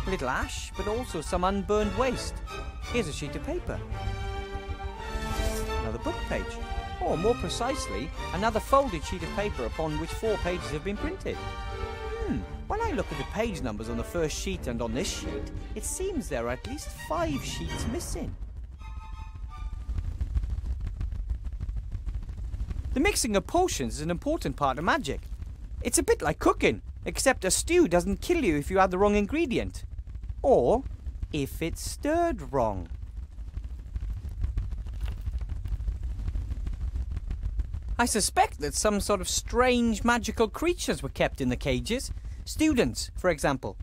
A little ash, but also some unburned waste. Here's a sheet of paper. Another book page. Or more precisely, another folded sheet of paper upon which 4 pages have been printed. When I look at the page numbers on the first sheet and on this sheet, it seems there are at least 5 sheets missing. The mixing of potions is an important part of magic. It's a bit like cooking, except a stew doesn't kill you if you add the wrong ingredient. Or if it's stirred wrong. I suspect that some sort of strange magical creatures were kept in the cages. Students, for example.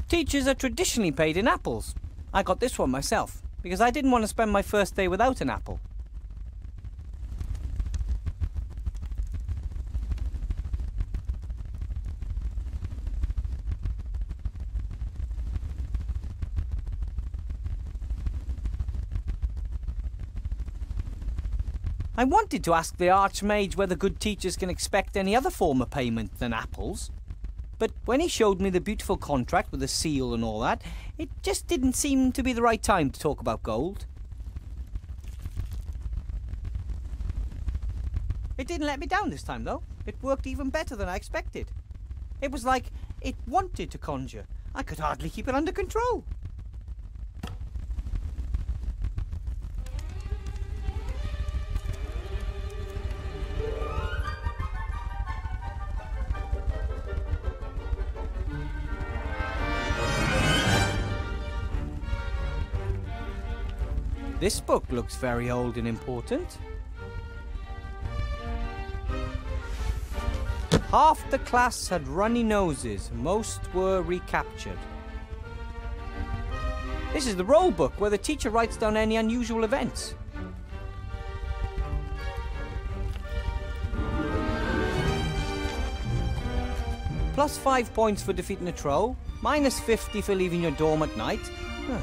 Teachers are traditionally paid in apples. I got this one myself, because I didn't want to spend my first day without an apple. I wanted to ask the Archmage whether good teachers can expect any other form of payment than apples. But when he showed me the beautiful contract with the seal and all that, it just didn't seem to be the right time to talk about gold. It didn't let me down this time, though. It worked even better than I expected. It was like it wanted to conjure. I could hardly keep it under control. This book looks very old and important. Half the class had runny noses, most were recaptured. This is the roll book where the teacher writes down any unusual events. Plus 5 points for defeating a troll, minus 50 for leaving your dorm at night.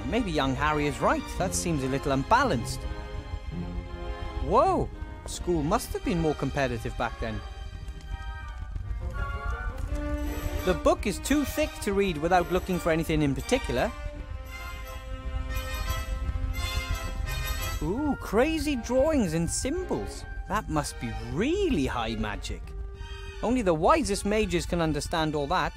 Maybe young Harry is right. That seems a little unbalanced. Whoa! School must have been more competitive back then. The book is too thick to read without looking for anything in particular. Ooh, crazy drawings and symbols. That must be really high magic. Only the wisest mages can understand all that.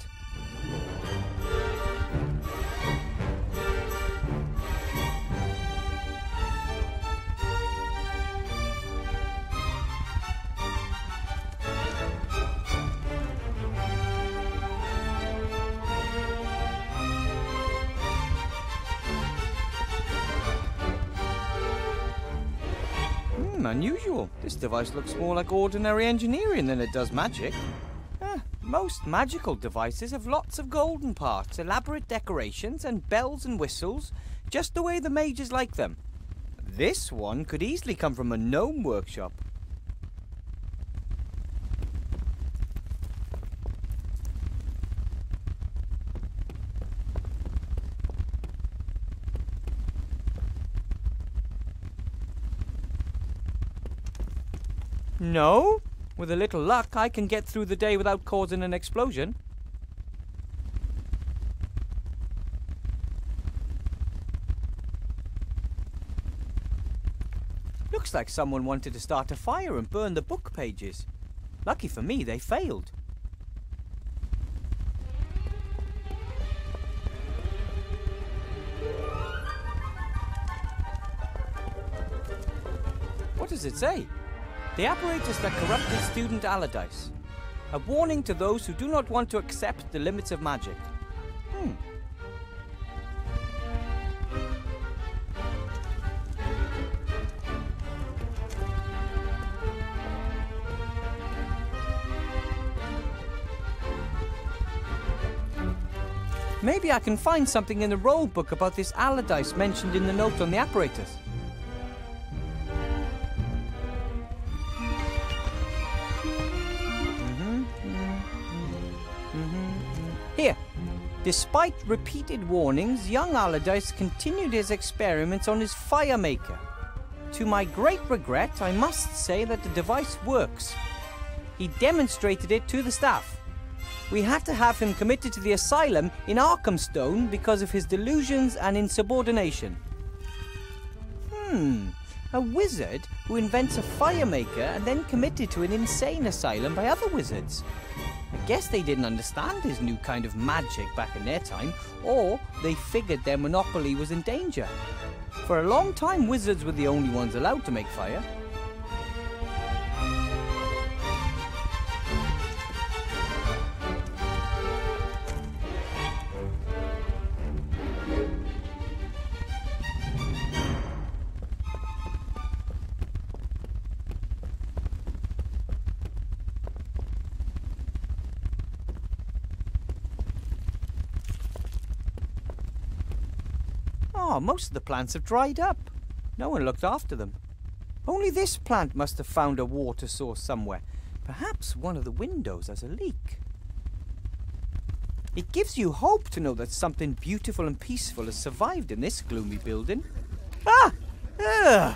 Unusual. This device looks more like ordinary engineering than it does magic. Most magical devices have lots of golden parts, elaborate decorations, and bells and whistles, just the way the mages like them. This one could easily come from a gnome workshop. No? With a little luck, I can get through the day without causing an explosion. Looks like someone wanted to start a fire and burn the book pages. Lucky for me, they failed. What does it say? The apparatus that corrupted student Allardyce. A warning to those who do not want to accept the limits of magic. Maybe I can find something in the roll book about this Allardyce mentioned in the note on the apparatus. Here. Despite repeated warnings, young Allardyce continued his experiments on his fire maker. To my great regret, I must say that the device works. he demonstrated it to the staff. We had to have him committed to the asylum in Arkhamstone because of his delusions and insubordination. A wizard who invents a fire maker and then committed to an insane asylum by other wizards. I guess they didn't understand his new kind of magic back in their time, or they figured their monopoly was in danger. For a long time, wizards were the only ones allowed to make fire. Oh, most of the plants have dried up. No one looked after them. Only this plant must have found a water source somewhere. Perhaps one of the windows has a leak. It gives you hope to know that something beautiful and peaceful has survived in this gloomy building. Ah! Ugh!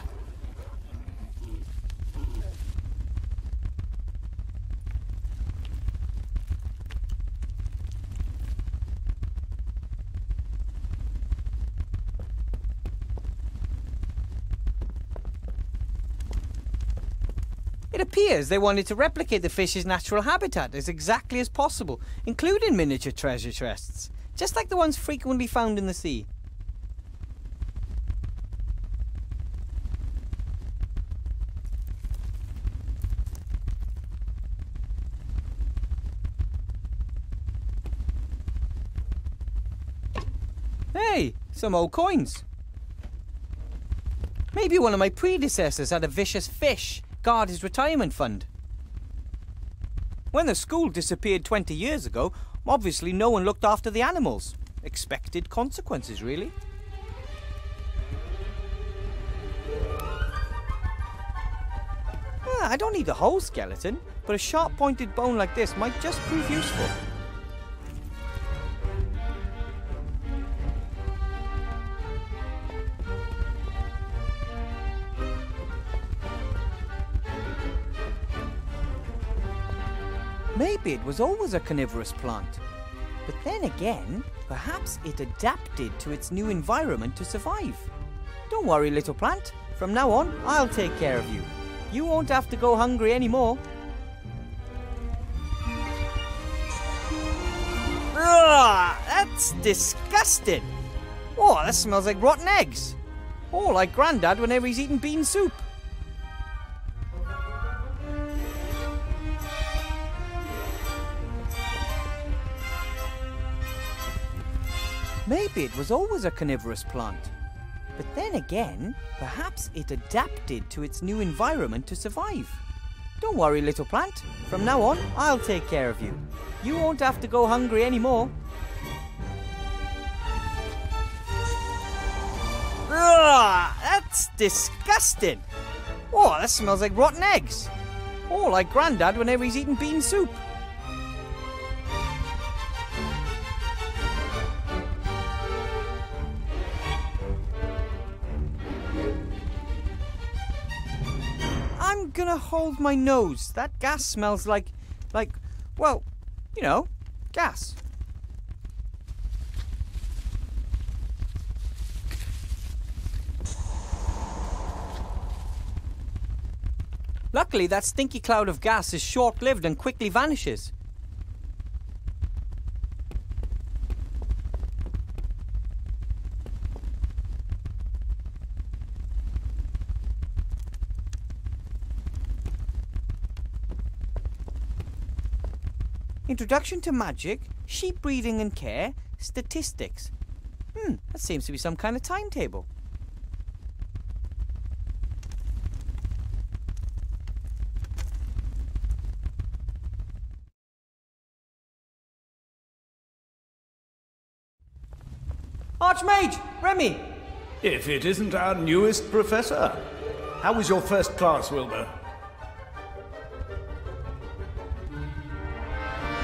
It appears they wanted to replicate the fish's natural habitat as exactly as possible, including miniature treasure chests, just like the ones frequently found in the sea. Hey, some old coins. Maybe one of my predecessors had a vicious fish guard his retirement fund. When the school disappeared 20 years ago, obviously no one looked after the animals. Expected consequences, really. I don't need a whole skeleton, but a sharp-pointed bone like this might just prove useful. Maybe it was always a carnivorous plant. But then again, perhaps it adapted to its new environment to survive. Don't worry, little plant. From now on, I'll take care of you. You won't have to go hungry anymore. Ugh, that's disgusting. Oh, that smells like rotten eggs. Oh, like Grandad whenever he's eating bean soup. Maybe it was always a carnivorous plant. But then again, perhaps it adapted to its new environment to survive. Don't worry, little plant. From now on, I'll take care of you. You won't have to go hungry anymore. Ugh, that's disgusting. Oh, that smells like rotten eggs. Oh, like Grandad whenever he's eating bean soup. I'm gonna hold my nose. That gas smells like, well, you know, gas. Luckily, that stinky cloud of gas is short-lived and quickly vanishes. Introduction to magic, sheep breeding and care, statistics. That seems to be some kind of timetable. Archmage! Remy! If it isn't our newest professor. How was your first class, Wilbur?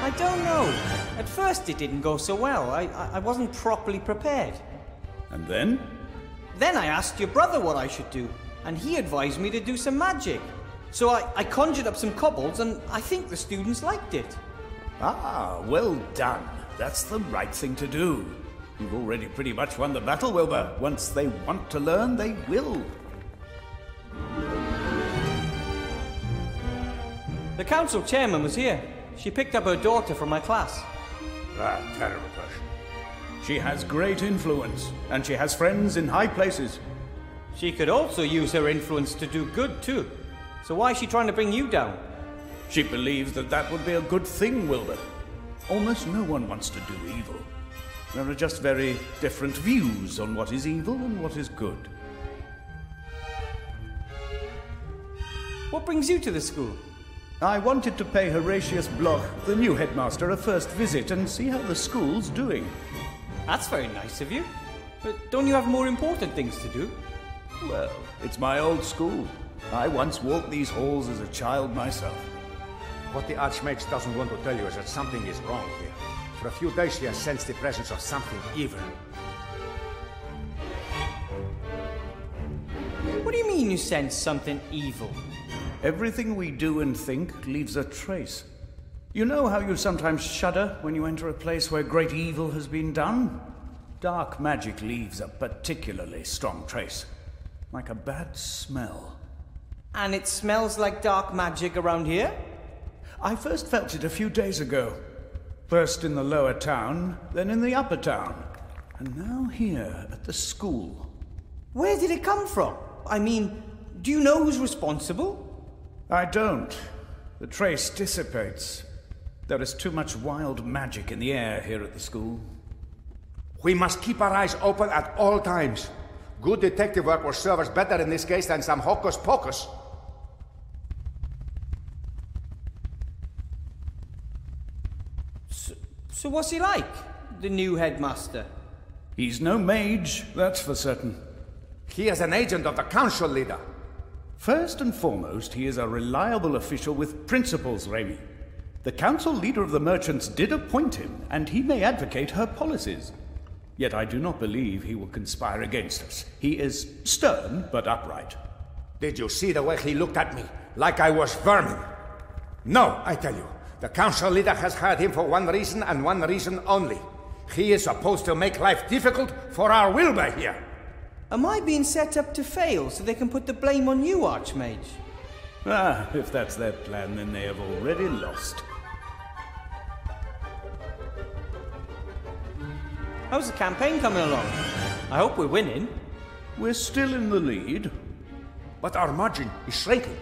I don't know. At first it didn't go so well. I wasn't properly prepared. And then? Then I asked your brother what I should do, and he advised me to do some magic. So I conjured up some cobbles and I think the students liked it. Ah, well done. That's the right thing to do. You've already pretty much won the battle, Wilbur. Once they want to learn, they will. The council chairman was here. She picked up her daughter from my class. Ah, terrible person. She has great influence, and she has friends in high places. She could also use her influence to do good, too. So why is she trying to bring you down? She believes that that would be a good thing, Wilbur. Almost no one wants to do evil. There are just very different views on what is evil and what is good. What brings you to the school? I wanted to pay Horatius Bloch, the new headmaster, a first visit and see how the school's doing. That's very nice of you. But don't you have more important things to do? Well, it's my old school. I once walked these halls as a child myself. What the Archmage doesn't want to tell you is that something is wrong here. For a few days he has sensed the presence of something evil. What do you mean you sense something evil? Everything we do and think leaves a trace. You know how you sometimes shudder when you enter a place where great evil has been done? Dark magic leaves a particularly strong trace, like a bad smell. And it smells like dark magic around here? I first felt it a few days ago. First in the lower town, then in the upper town, and now here at the school. Where did it come from? I mean, do you know who's responsible? I don't. The trace dissipates. There is too much wild magic in the air here at the school. We must keep our eyes open at all times. Good detective work will serve us better in this case than some hocus pocus. So what's he like, the new headmaster? He's no mage, that's for certain. He is an agent of the council leader. First and foremost, he is a reliable official with principles, Remy. The council leader of the merchants did appoint him, and he may advocate her policies. Yet I do not believe he will conspire against us. He is stern, but upright. Did you see the way he looked at me? Like I was vermin. No, I tell you. The council leader has hired him for one reason and one reason only. He is supposed to make life difficult for our Wilbur here. Am I being set up to fail so they can put the blame on you, Archmage? Ah, if that's their plan, then they have already lost. How's the campaign coming along? I hope we're winning. We're still in the lead. But our margin is shrinking.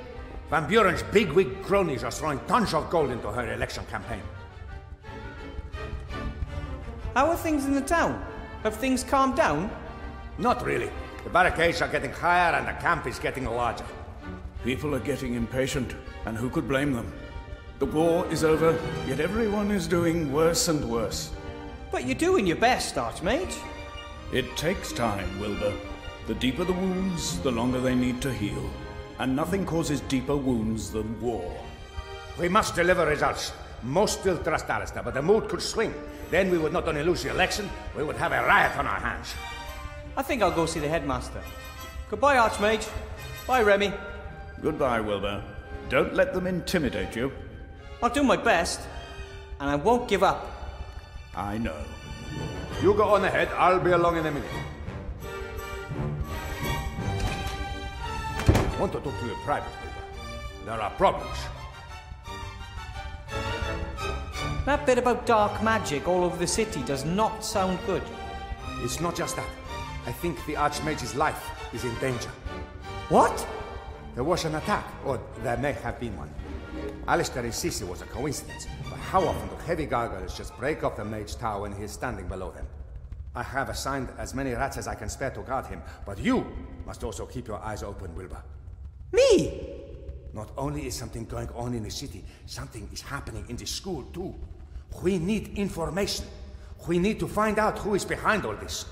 Van Buren's bigwig cronies are throwing tons of gold into her election campaign. How are things in the town? Have things calmed down? Not really. The barricades are getting higher and the camp is getting larger. People are getting impatient, and who could blame them? The war is over, yet everyone is doing worse and worse. But you're doing your best, Archmage. It takes time, Wilbur. The deeper the wounds, the longer they need to heal. And nothing causes deeper wounds than war. We must deliver results. Most still trust Alistair, but the mood could swing. Then we would not only lose the election, we would have a riot on our hands. I think I'll go see the headmaster. Goodbye, Archmage. Bye, Remy. Goodbye, Wilbur. Don't let them intimidate you. I'll do my best, and I won't give up. I know. You go on ahead, I'll be along in a minute. I want to talk to you privately. There are problems. That bit about dark magic all over the city does not sound good. It's not just that. I think the Archmage's life is in danger. What? There was an attack, or there may have been one. Alistair insists it was a coincidence, but how often do heavy gargoyles just break off the mage tower when he is standing below them? I have assigned as many rats as I can spare to guard him, but you must also keep your eyes open, Wilbur. Me? Not only is something going on in the city, something is happening in the school too. We need information. We need to find out who is behind all this.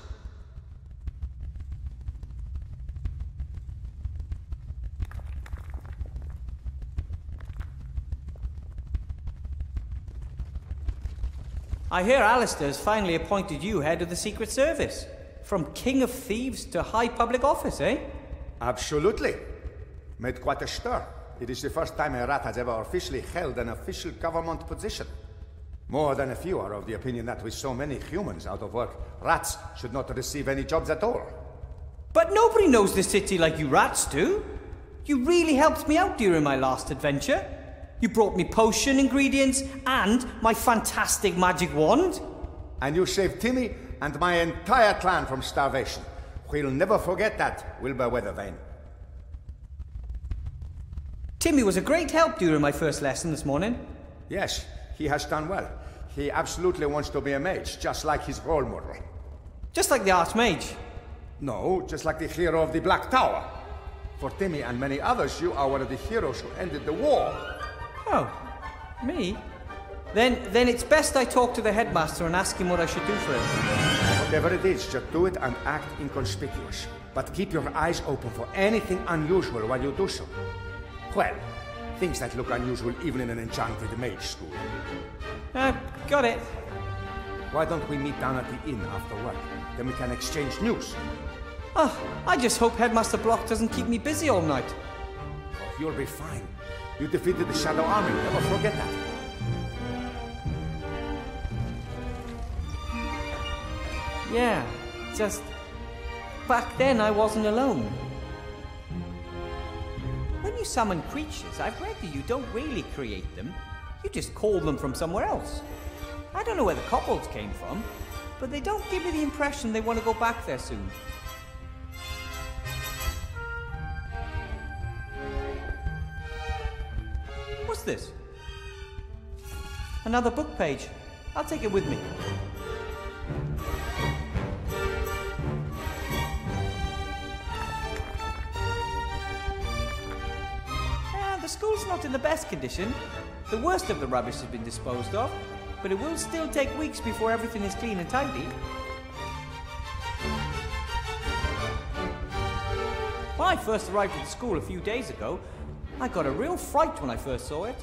I hear Alistair's finally appointed you head of the Secret Service. From King of Thieves to high public office, eh? Absolutely. Made quite a stir. It is the first time a rat has ever officially held an official government position. More than a few are of the opinion that with so many humans out of work, rats should not receive any jobs at all. But nobody knows the city like you rats do. You really helped me out during my last adventure. You brought me potion ingredients and my fantastic magic wand. And you saved Timmy and my entire clan from starvation. We'll never forget that, Wilbur Weathervane. Timmy was a great help during my first lesson this morning. Yes, he has done well. He absolutely wants to be a mage, just like his role model. Just like the Archmage. No, just like the hero of the Black Tower. For Timmy and many others, you are one of the heroes who ended the war. Oh, me? Then it's best I talk to the headmaster and ask him what I should do for him. Whatever it is, just do it and act inconspicuous. But keep your eyes open for anything unusual while you do so. Well, things that look unusual even in an enchanted mage school. Got it. Why don't we meet down at the inn after work? Then we can exchange news. Oh, I just hope Headmaster Block doesn't keep me busy all night. Oh, you'll be fine. You defeated the Shadow Army, never forget that. Yeah, just... back then I wasn't alone. When you summon creatures, I've read that you don't really create them. You just call them from somewhere else. I don't know where the kobolds came from, but they don't give me the impression they want to go back there soon. What's this? Another book page. I'll take it with me. The school's not in the best condition. The worst of the rubbish has been disposed of, but it will still take weeks before everything is clean and tidy. When I first arrived at the school a few days ago, I got a real fright when I first saw it.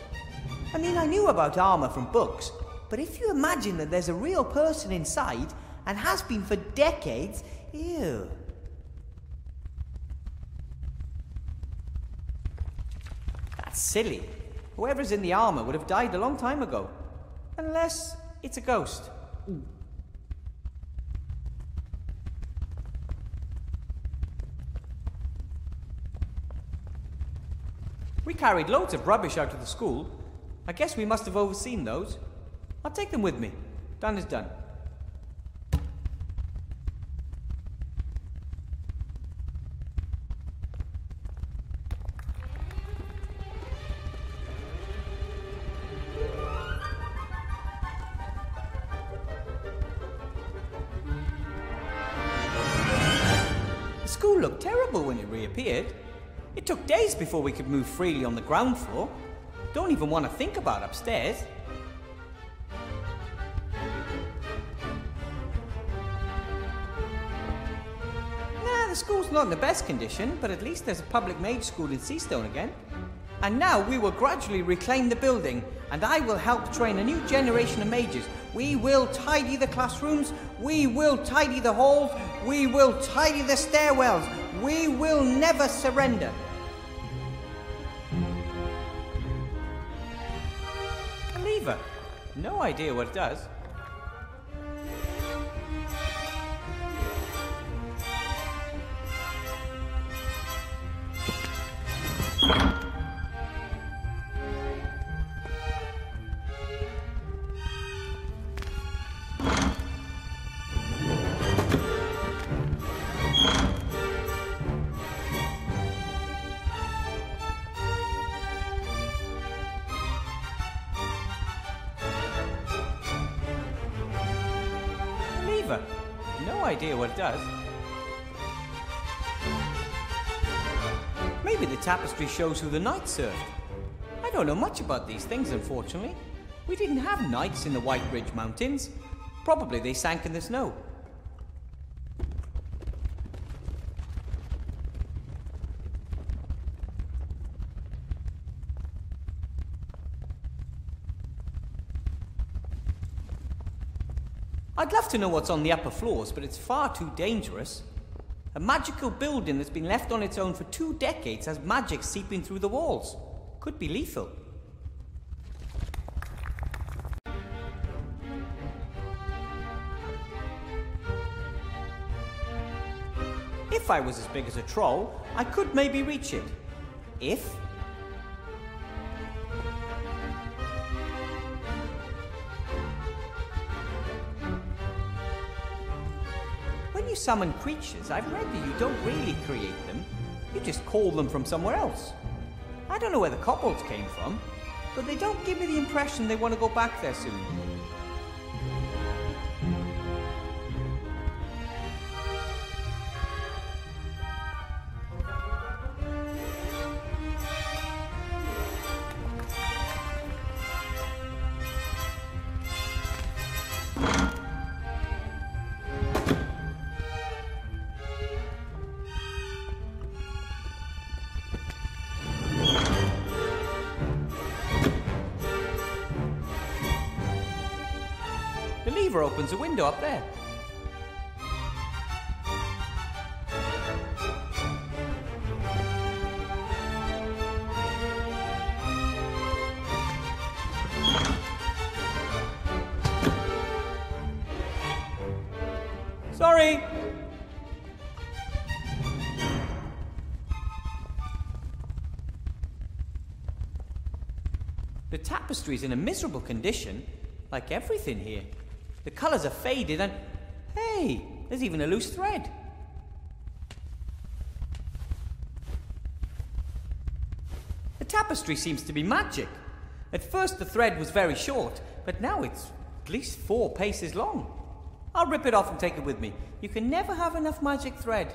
I mean, I knew about armor from books, but if you imagine that there's a real person inside, and has been for decades, ew. That's silly. Whoever's in the armor would have died a long time ago. Unless it's a ghost. We carried loads of rubbish out of the school. I guess we must have overseen those. I'll take them with me. Done is done. The school looked terrible when it reappeared. It took days before we could move freely on the ground floor. Don't even want to think about upstairs. Nah, the school's not in the best condition, but at least there's a public mage school in Seastone again. And now we will gradually reclaim the building, and I will help train a new generation of mages. We will tidy the classrooms, we will tidy the halls, we will tidy the stairwells. We will never surrender. A lever. No idea what it does. No idea what it does. Maybe the tapestry shows who the knights served. I don't know much about these things, unfortunately. We didn't have knights in the White Ridge Mountains. Probably they sank in the snow. I'd love to know what's on the upper floors, but it's far too dangerous. A magical building that's been left on its own for 2 decades has magic seeping through the walls. Could be lethal. If I was as big as a troll, I could maybe reach it. If... When you summon creatures, I've read that you don't really create them. You just call them from somewhere else. I don't know where the kobolds came from, but they don't give me the impression they want to go back there soon. The lever opens a window up there. Sorry! The tapestry's in a miserable condition, like everything here. The colours are faded and... Hey, there's even a loose thread. The tapestry seems to be magic. At first the thread was very short, but now it's at least 4 paces long. I'll rip it off and take it with me. You can never have enough magic thread.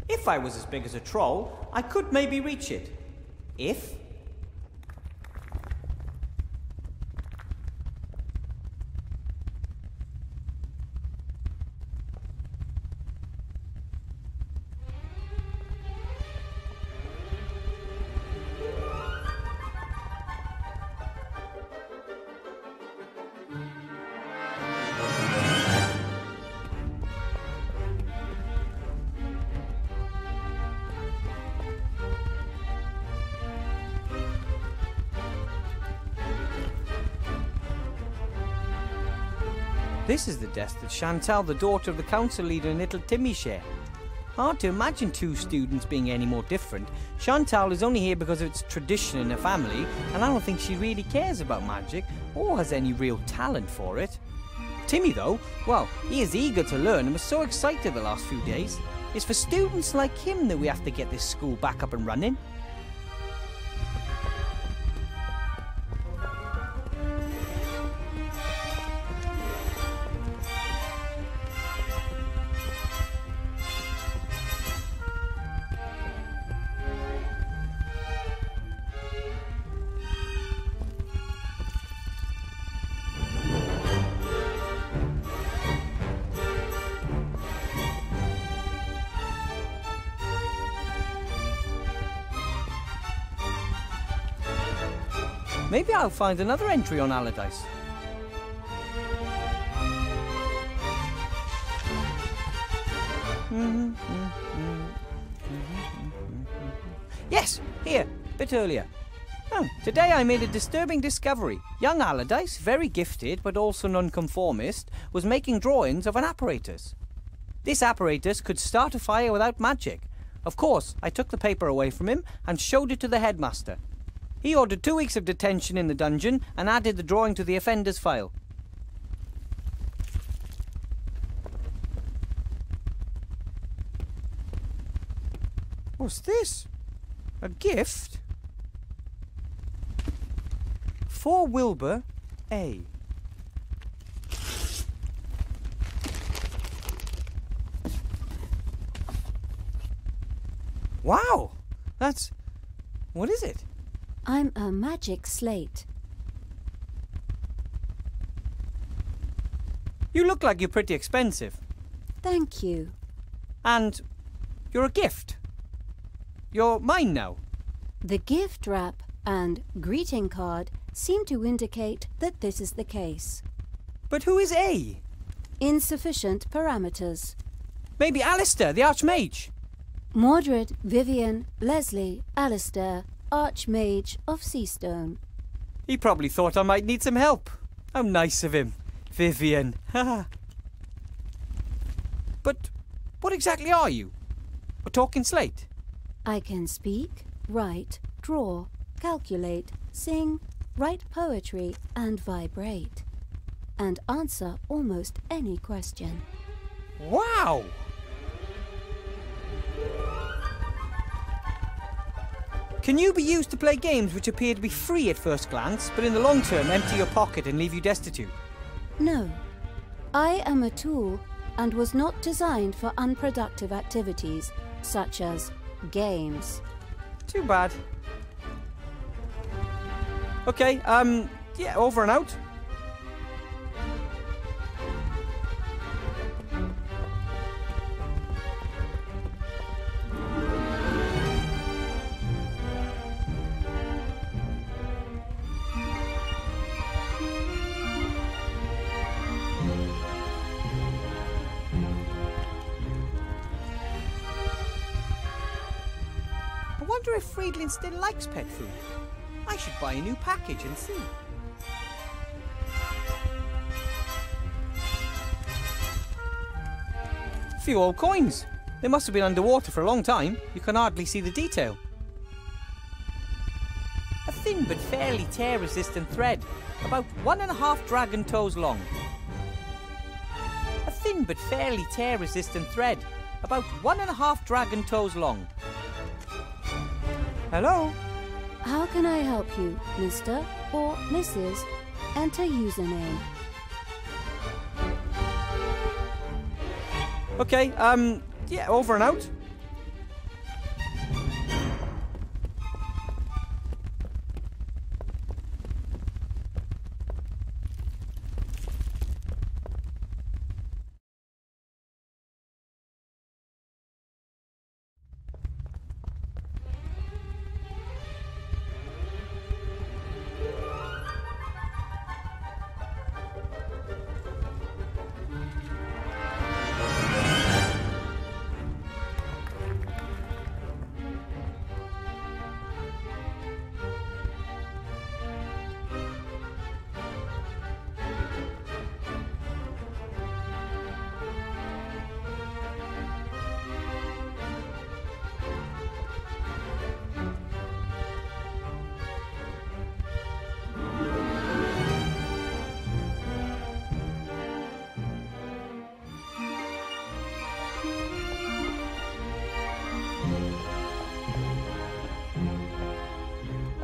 If I was as big as a troll, I could maybe reach it. If... This is the desk that Chantal, the daughter of the council leader, and little Timmy share. Hard to imagine 2 students being any more different. Chantal is only here because of its tradition in her family, and I don't think she really cares about magic or has any real talent for it. Timmy, though, well, he is eager to learn and was so excited the last few days. It's for students like him that we have to get this school back up and running. Maybe I'll find another entry on Allardyce. Yes, here, a bit earlier. Oh, today I made a disturbing discovery. Young Allardyce, very gifted but also nonconformist, was making drawings of an apparatus. This apparatus could start a fire without magic. Of course, I took the paper away from him and showed it to the headmaster. He ordered 2 weeks of detention in the dungeon and added the drawing to the offender's file. What's this? A gift? For Wilbur A. Wow! That's... what is it? I'm a magic slate. You look like you're pretty expensive. Thank you. And you're a gift. You're mine now. The gift wrap and greeting card seem to indicate that this is the case. But who is A? Insufficient parameters. Maybe Alistair, the Archmage. Mordred, Vivian, Leslie, Alistair, Archmage of Seastone. He probably thought I might need some help. How nice of him. Vivian. Haha. But what exactly are you? A talking slate? I can speak, write, draw, calculate, sing, write poetry and vibrate. And answer almost any question. Wow! Can you be used to play games which appear to be free at first glance, but in the long term empty your pocket and leave you destitute? No. I am a tool and was not designed for unproductive activities, such as games. Too bad. Okay, yeah, over and out. I wonder if Friedlin still likes pet food. I should buy a new package and see. Few old coins. They must have been underwater for a long time. You can hardly see the detail. A thin but fairly tear-resistant thread, about 1.5 dragon toes long. A thin but fairly tear-resistant thread, about 1.5 dragon toes long. Hello? How can I help you, Mr. or Mrs.? Enter username. Okay, yeah, over and out.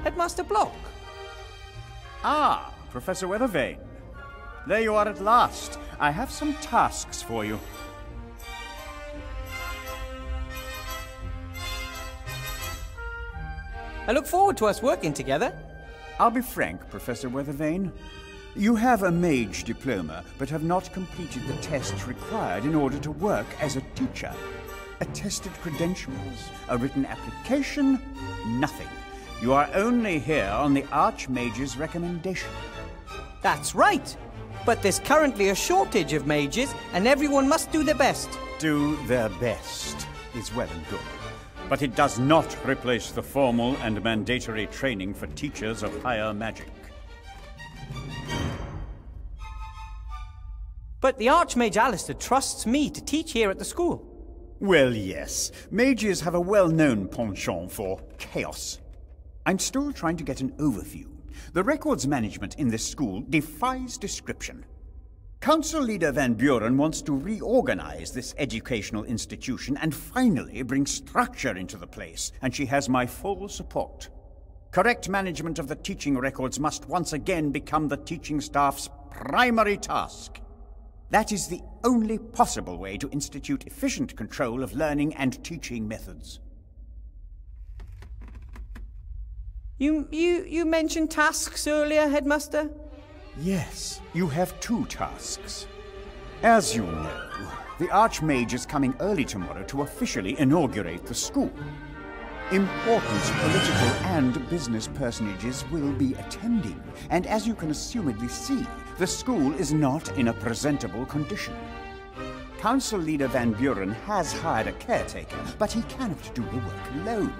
Headmaster Block. Ah, Professor Weathervane. There you are at last. I have some tasks for you. I look forward to us working together. I'll be frank, Professor Weathervane. You have a mage diploma, but have not completed the tests required in order to work as a teacher. Attested credentials, a written application, nothing. You are only here on the Archmage's recommendation. That's right. But there's currently a shortage of mages, and everyone must do their best. Do their best is well and good. But it does not replace the formal and mandatory training for teachers of higher magic. But the Archmage Alistair trusts me to teach here at the school. Well, yes. Mages have a well-known penchant for chaos. I'm still trying to get an overview. The records management in this school defies description. Council Leader Van Buren wants to reorganize this educational institution and finally bring structure into the place, and she has my full support. Correct management of the teaching records must once again become the teaching staff's primary task. That is the only possible way to institute efficient control of learning and teaching methods. You mentioned tasks earlier, Headmaster? Yes, you have 2 tasks. As you know, the Archmage is coming early tomorrow to officially inaugurate the school. Important political and business personages will be attending, and as you can assumedly see, the school is not in a presentable condition. Council Leader Van Buren has hired a caretaker, but he cannot do the work alone.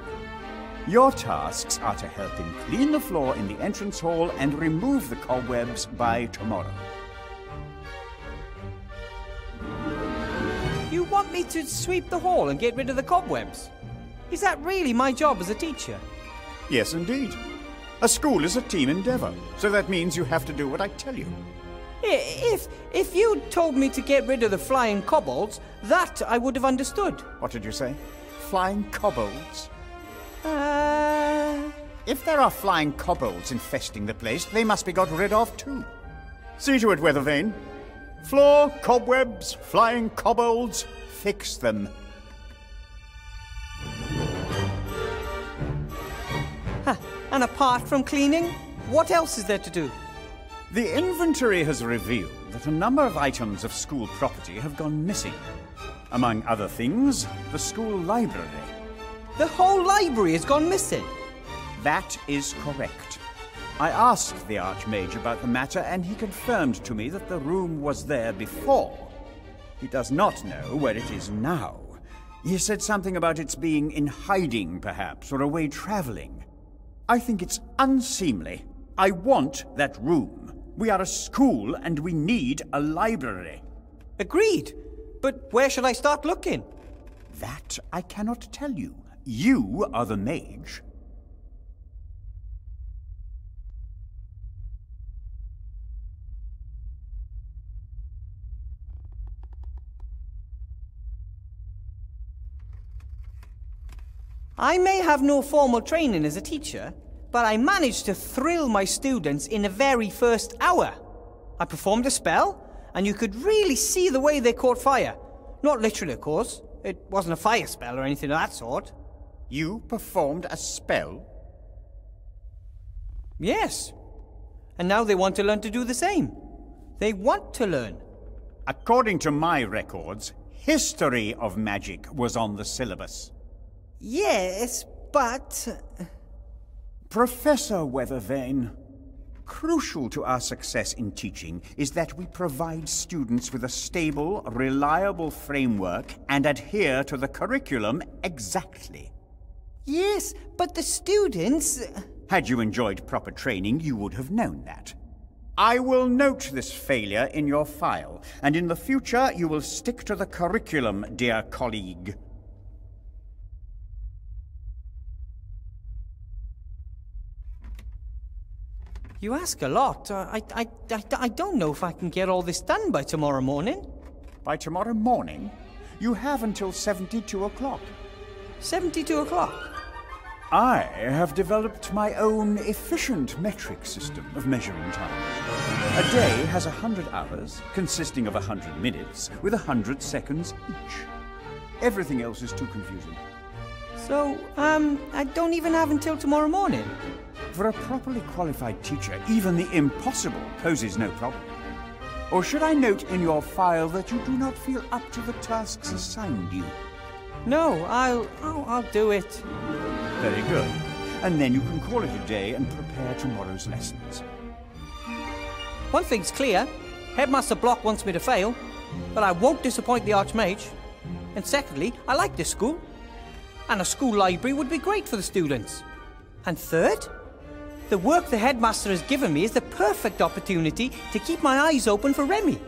Your tasks are to help him clean the floor in the entrance hall and remove the cobwebs by tomorrow. You want me to sweep the hall and get rid of the cobwebs? Is that really my job as a teacher? Yes, indeed. A school is a team endeavor, so that means you have to do what I tell you. If you told me to get rid of the flying kobolds, that I would have understood. What did you say? Flying kobolds? Uh... If there are flying kobolds infesting the place, they must be got rid of too. See to it, Weathervane. Floor, cobwebs, flying kobolds, fix them. Huh. And apart from cleaning, what else is there to do? The inventory has revealed that a number of items of school property have gone missing. Among other things, the school library. The whole library has gone missing? That is correct. I asked the Archmage about the matter, and he confirmed to me that the room was there before. He does not know where it is now. He said something about its being in hiding, perhaps, or away traveling. I think it's unseemly. I want that room. We are a school, and we need a library. Agreed. But where should I start looking? That I cannot tell you. You are the mage. I may have no formal training as a teacher, but I managed to thrill my students in the very first hour. I performed a spell, and you could really see the way they caught fire. Not literally, of course. It wasn't a fire spell or anything of that sort. You performed a spell? Yes. And now they want to learn to do the same. They want to learn. According to my records, history of magic was on the syllabus. Yes, but... Professor Weathervane, crucial to our success in teaching is that we provide students with a stable, reliable framework and adhere to the curriculum exactly. Yes, but the students... Had you enjoyed proper training, you would have known that. I will note this failure in your file, and in the future you will stick to the curriculum, dear colleague. You ask a lot. I don't know if I can get all this done by tomorrow morning. By tomorrow morning? You have until 72 o'clock. 72 o'clock? I have developed my own efficient metric system of measuring time. A day has 100 hours, consisting of 100 minutes, with 100 seconds each. Everything else is too confusing. So, I don't even have until tomorrow morning? For a properly qualified teacher, even the impossible poses no problem. Or should I note in your file that you do not feel up to the tasks assigned you? No, I'll do it. Very good. And then you can call it a day and prepare tomorrow's lessons. One thing's clear. Headmaster Block wants me to fail, but I won't disappoint the Archmage. And secondly, I like this school. And a school library would be great for the students. And third, the work the headmaster has given me is the perfect opportunity to keep my eyes open for Remy.